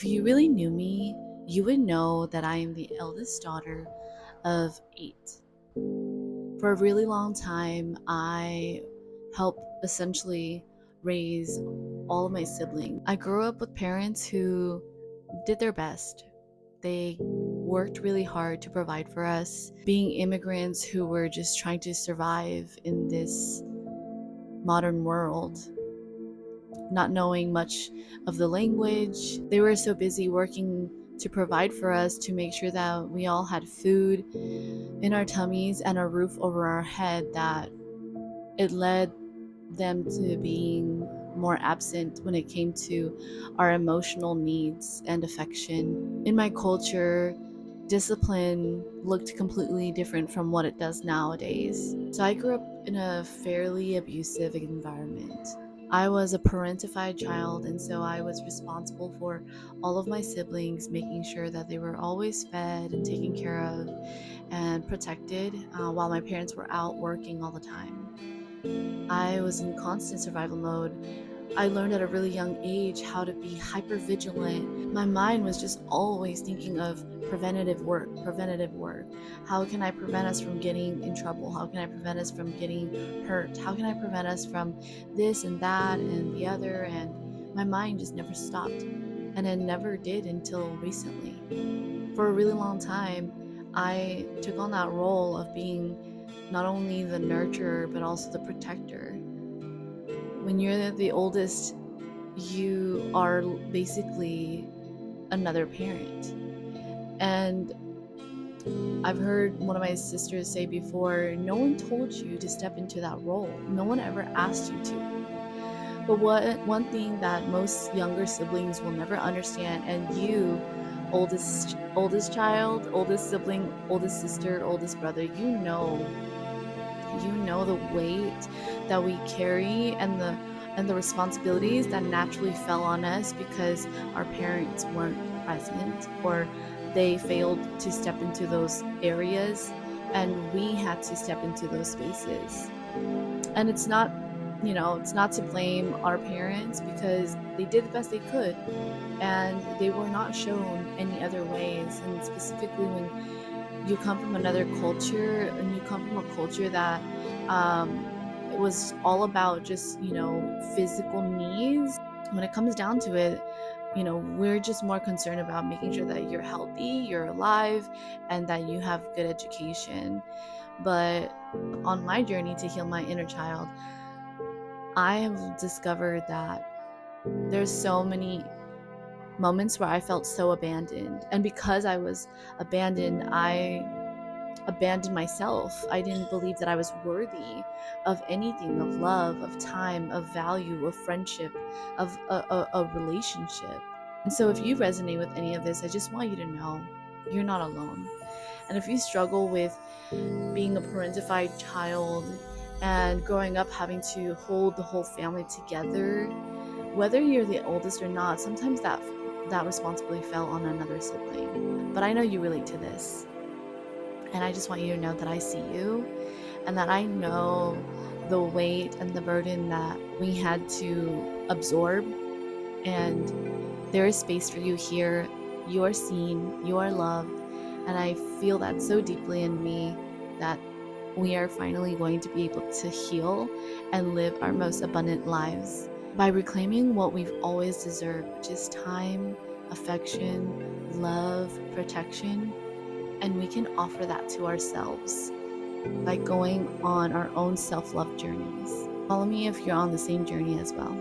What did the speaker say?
If you really knew me, you would know that I am the eldest daughter of eight. For a really long time, I helped essentially raise all of my siblings. I grew up with parents who did their best. They worked really hard to provide for us, being immigrants who were just trying to survive in this modern world, not knowing much of the language. They were so busy working to provide for us to make sure that we all had food in our tummies and a roof over our head that it led them to being more absent when it came to our emotional needs and affection. In my culture, discipline looked completely different from what it does nowadays. So I grew up in a fairly abusive environment. I was a parentified child, and so I was responsible for all of my siblings, making sure that they were always fed and taken care of and protected while my parents were out working all the time. I was in constant survival mode. I learned at a really young age how to be hyper vigilant. My mind was just always thinking of preventative work, preventative work. How can I prevent us from getting in trouble? How can I prevent us from getting hurt? How can I prevent us from this and that and the other? And my mind just never stopped. And it never did until recently. For a really long time, I took on that role of being not only the nurturer but also the protector. When you're the oldest, you are basically another parent. And I've heard one of my sisters say before, no one told you to step into that role. No one ever asked you to. But one thing that most younger siblings will never understand, and you, oldest child, oldest sibling, oldest sister, oldest brother, you know the weight that we carry and the responsibilities that naturally fell on us because our parents weren't present or they failed to step into those areas, and we had to step into those spaces. And it's not to blame our parents because they did the best they could and they were not shown any other ways. And specifically when you come from another culture and you come from a culture that it was all about just physical needs, when it comes down to it, we're just more concerned about making sure that you're healthy, you're alive, and that you have good education. But on my journey to heal my inner child, I have discovered that there's so many moments where I felt so abandoned. And because I was abandoned, I abandoned myself. I didn't believe that I was worthy of anything, of love, of time, of value, of friendship, of a relationship. And so if you resonate with any of this, I just want you to know you're not alone. And if you struggle with being a parentified child and growing up having to hold the whole family together, whether you're the oldest or not, sometimes that responsibility fell on another sibling. But I know you relate to this. And I just want you to know that I see you and that I know the weight and the burden that we had to absorb. And there is space for you here. You are seen, you are loved. And I feel that so deeply in me that we are finally going to be able to heal and live our most abundant lives by reclaiming what we've always deserved, which is time, affection, love, protection. And we can offer that to ourselves by going on our own self-love journeys. Follow me if you're on the same journey as well.